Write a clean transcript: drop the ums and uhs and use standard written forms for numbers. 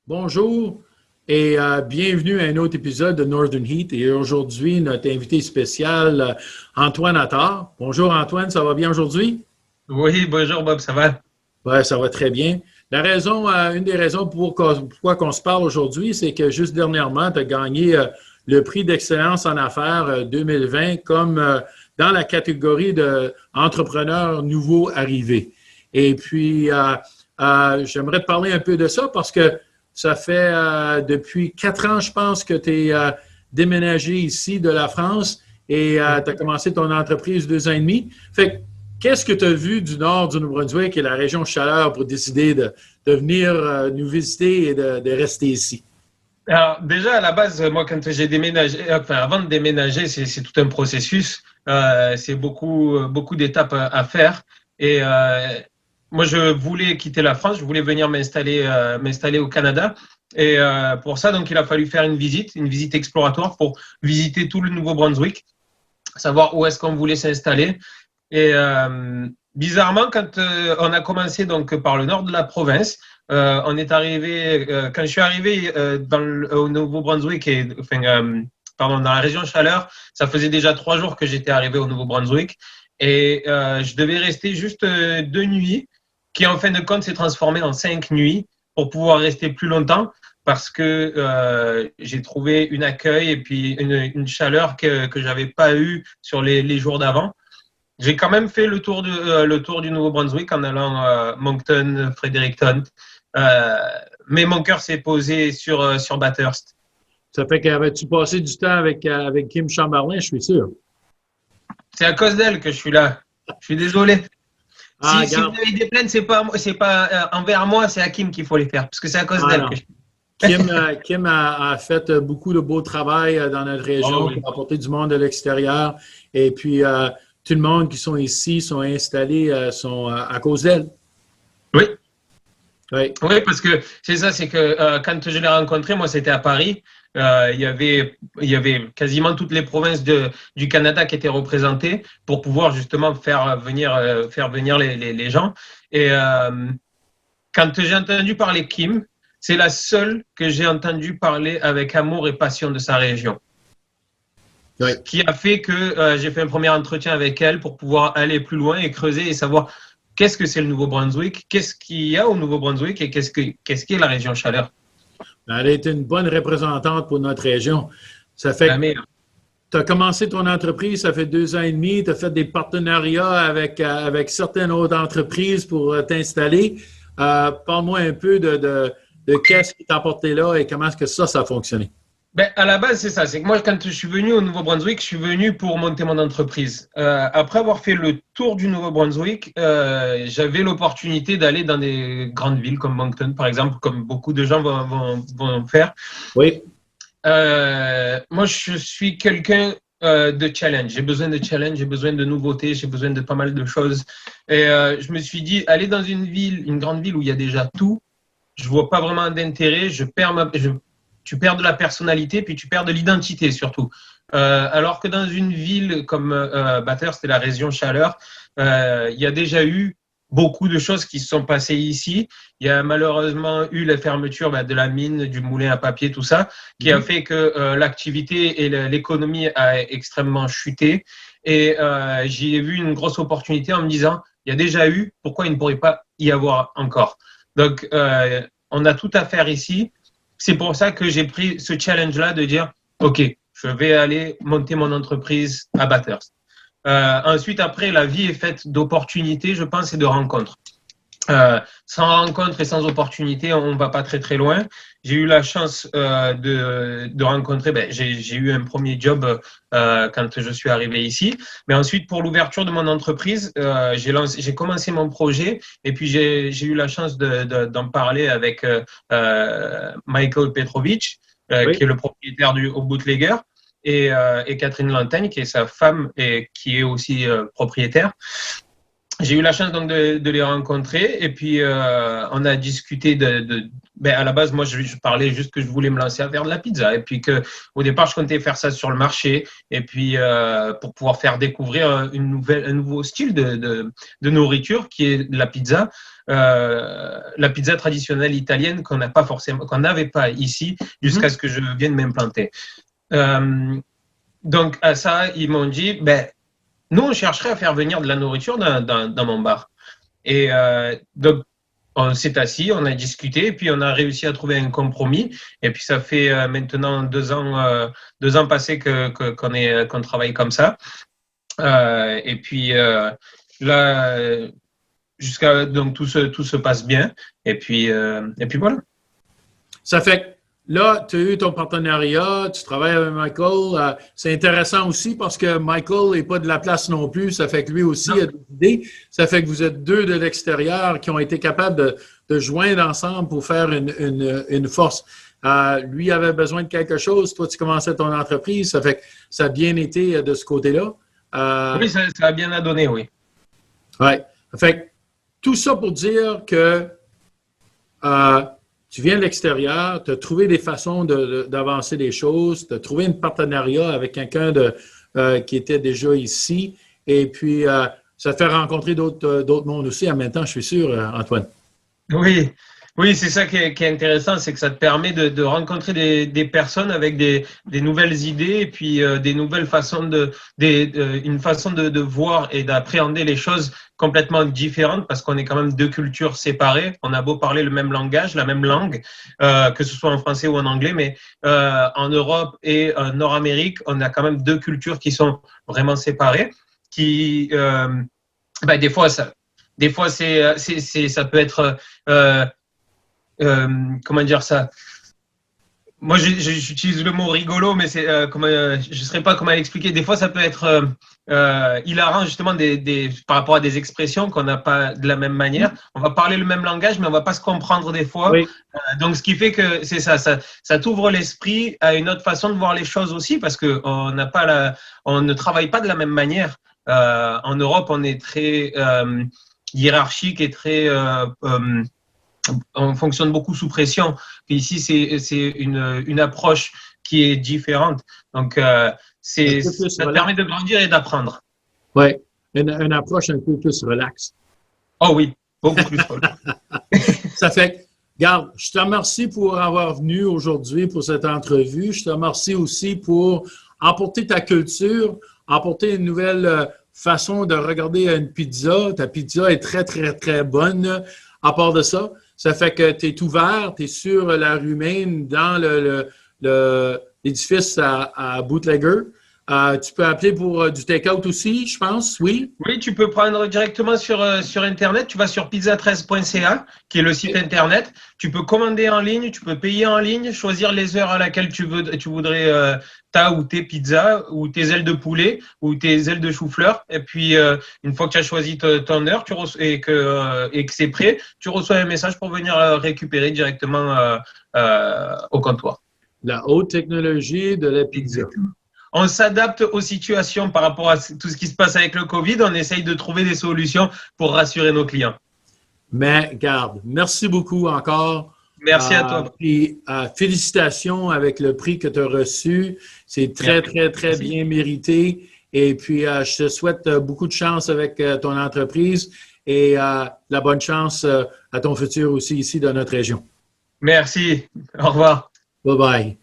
Bonjour et bienvenue à un autre épisode de Northern Heat. Et aujourd'hui, notre invité spécial, Antoine Attard. Bonjour Antoine, ça va bien aujourd'hui? Oui, bonjour Bob, ça va? Oui, ça va très bien. Une des raisons pourquoi on se parle aujourd'hui, c'est que juste dernièrement, tu as gagné le prix d'excellence en affaires 2020 comme dans la catégorie de entrepreneurs nouveaux arrivés. Et puis, j'aimerais te parler un peu de ça parce que ça fait depuis 4 ans, je pense, que tu es déménagé ici de la France et tu as commencé ton entreprise 2 ans et demi. Fait que, qu'est-ce que tu as vu du nord du Nouveau-Brunswick et la région chaleur pour décider de venir nous visiter et de rester ici? Alors déjà à la base, moi quand j'ai déménagé, enfin avant de déménager, c'est tout un processus, c'est beaucoup d'étapes à faire. Et moi je voulais quitter la France, je voulais venir m'installer au Canada. Et pour ça donc il a fallu faire une visite exploratoire pour visiter tout le Nouveau-Brunswick, savoir où est-ce qu'on voulait s'installer. Et bizarrement, quand on a commencé donc par le nord de la province, on est arrivé quand je suis arrivé au Nouveau-Brunswick pardon, dans la région Chaleur, ça faisait déjà 3 jours que j'étais arrivé au Nouveau-Brunswick et je devais rester juste 2 nuits, qui en fin de compte s'est transformé en 5 nuits pour pouvoir rester plus longtemps parce que j'ai trouvé une accueil et puis une chaleur que j'avais pas eu sur les jours d'avant. J'ai quand même fait le tour du Nouveau-Brunswick en allant à Moncton, Fredericton. Euh, mais mon cœur s'est posé sur Bathurst. Ça fait qu'avais-tu passé du temps avec Kim Chamberlain, je suis sûr. C'est à cause d'elle que je suis là. Je suis désolé. Ah, Si vous regarde. avez des plaintes, c'est pas envers moi, c'est à Kim qu'il faut les faire. Parce que c'est à cause Ah d'elle non. que je suis. Kim a fait beaucoup de beau travail dans notre Oh région oui. pour apporter du monde de l'extérieur. Et puis, tout le monde qui sont ici, sont installés, sont à cause d'elle. Oui. Oui. Oui, parce que c'est ça, c'est que quand je l'ai rencontré, moi c'était à Paris. Il y avait quasiment toutes les provinces du Canada qui étaient représentées pour pouvoir justement faire venir les gens. Et quand j'ai entendu parler Kim, c'est la seule que j'ai entendu parler avec amour et passion de sa région. Oui. Ce qui a fait que j'ai fait un premier entretien avec elle pour pouvoir aller plus loin et creuser et savoir qu'est-ce que c'est le Nouveau-Brunswick, qu'est-ce qu'il y a au Nouveau-Brunswick et qu'est-ce qu'est la région chaleur. Elle a été une bonne représentante pour notre région. Ça fait La que meilleure. tu as commencé ton entreprise, ça fait 2 ans et demi, tu as fait des partenariats avec certaines autres entreprises pour t'installer. Parle-moi un peu de qu'est-ce qui t'a apporté là et comment est-ce que ça a fonctionné. Ben, à la base, c'est ça. C'est que moi, quand je suis venu au Nouveau-Brunswick, je suis venu pour monter mon entreprise. Après avoir fait le tour du Nouveau-Brunswick, j'avais l'opportunité d'aller dans des grandes villes comme Moncton, par exemple, comme beaucoup de gens vont faire. Oui, Moi, je suis quelqu'un de challenge. J'ai besoin de challenge, j'ai besoin de nouveautés, j'ai besoin de pas mal de choses. Et je me suis dit, aller dans une grande ville où il y a déjà tout, je vois pas vraiment d'intérêt. Tu perds de la personnalité, puis tu perds de l'identité surtout. Alors que dans une ville comme Bathurst, c'est la région chaleur, il y a déjà eu beaucoup de choses qui se sont passées ici. Il y a malheureusement eu la fermeture de la mine, du moulin à papier, tout ça, qui a fait que l'activité et l'économie a extrêmement chuté. Et j'y ai vu une grosse opportunité en me disant, il y a déjà eu, pourquoi il ne pourrait pas y avoir encore? Donc, on a tout à faire ici. C'est pour ça que j'ai pris ce challenge-là de dire, OK, je vais aller monter mon entreprise à Bathurst. Ensuite, après, la vie est faite d'opportunités, je pense, et de rencontres. Sans rencontre et sans opportunité, on ne va pas très très loin. J'ai eu la chance de rencontrer, j'ai eu un premier job quand je suis arrivé ici. Mais ensuite, pour l'ouverture de mon entreprise, j'ai commencé mon projet et puis j'ai eu la chance d'en parler avec Michael Petrovic, oui. qui est le propriétaire au Bootlegger, et Catherine Lantagne, qui est sa femme et qui est aussi propriétaire. j'ai eu la chance donc de les rencontrer et puis on a discuté à la base, moi je parlais juste que je voulais me lancer à faire de la pizza et puis que au départ je comptais faire ça sur le marché et puis pour pouvoir faire découvrir un nouveau style de nourriture qui est la pizza. La pizza traditionnelle italienne qu'on n'a pas forcément, qu'on n'avait pas ici jusqu'à ce que je vienne m'implanter. Donc à ça, ils m'ont dit, nous on chercherait à faire venir de la nourriture dans mon bar. Et donc on s'est assis, on a discuté, et puis on a réussi à trouver un compromis. Et puis ça fait maintenant 2 ans passés qu'on travaille comme ça. Et puis là, jusqu'à donc tout se passe bien. Et puis voilà. Ça fait que là, tu as eu ton partenariat, tu travailles avec Michael. C'est intéressant aussi parce que Michael n'est pas de la place non plus. Ça fait que lui aussi a des idées. Ça fait que vous êtes deux de l'extérieur qui ont été capables de joindre ensemble pour faire une force. Lui avait besoin de quelque chose. Toi, tu commençais ton entreprise. Ça fait que ça a bien été de ce côté-là. Oui, ça a bien à donner, oui. Oui. Ça fait que tout ça pour dire que tu viens de l'extérieur, tu as trouvé des façons d'avancer les choses, tu as trouvé un partenariat avec quelqu'un qui était déjà ici, et puis ça te fait rencontrer d'autres mondes aussi en même temps, je suis sûr, Antoine. Oui, oui, c'est ça qui est intéressant, c'est que ça te permet de rencontrer des personnes avec des nouvelles idées et puis des nouvelles façons une façon de voir et d'appréhender les choses complètement différentes parce qu'on est quand même deux cultures séparées. On a beau parler le même langage, la même langue, que ce soit en français ou en anglais, mais en Europe et en Nord-Amérique, on a quand même deux cultures qui sont vraiment séparées, qui, des fois, ça peut être comment dire ça? Moi, j'utilise le mot rigolo, mais c'est je ne saurais pas comment l'expliquer. Des fois, ça peut être hilarant justement par rapport à des expressions qu'on n'a pas de la même manière. On va parler le même langage, mais on va pas se comprendre des fois. Oui. Donc, ce qui fait que c'est ça t'ouvre l'esprit à une autre façon de voir les choses aussi, parce que on ne travaille pas de la même manière. En Europe, on est très hiérarchique et très on fonctionne beaucoup sous pression. Puis ici, c'est une approche qui est différente. Donc, ça te permet de grandir et d'apprendre. Oui, une approche un peu plus relaxe. Oh oui, beaucoup plus relax. Ça fait, regarde, je te remercie pour avoir venu aujourd'hui pour cette entrevue. Je te remercie aussi pour apporter ta culture, apporter une nouvelle façon de regarder une pizza. Ta pizza est très, très, très bonne. À part de ça, ça fait que tu es ouvert, tu es sur la rue Maine, dans l'édifice à Bootlegger. Tu peux appeler pour du take-out aussi, je pense, oui? Oui, tu peux prendre directement sur Internet. Tu vas sur pizza13.ca, qui est le site Internet. Tu peux commander en ligne, tu peux payer en ligne, choisir les heures à laquelle tu voudrais ta ou tes pizzas, ou tes ailes de poulet, ou tes ailes de chou-fleur. Et puis, une fois que tu as choisi ton heure et que c'est prêt, tu reçois un message pour venir récupérer directement au comptoir. La haute technologie de la pizza. Exactement. On s'adapte aux situations par rapport à tout ce qui se passe avec le COVID. On essaye de trouver des solutions pour rassurer nos clients. Mais garde, merci beaucoup encore. Merci à toi. Puis félicitations avec le prix que tu as reçu. C'est très, très, très merci. Bien mérité. Et puis, je te souhaite beaucoup de chance avec ton entreprise et la bonne chance à ton futur aussi ici dans notre région. Merci. Au revoir. Bye-bye.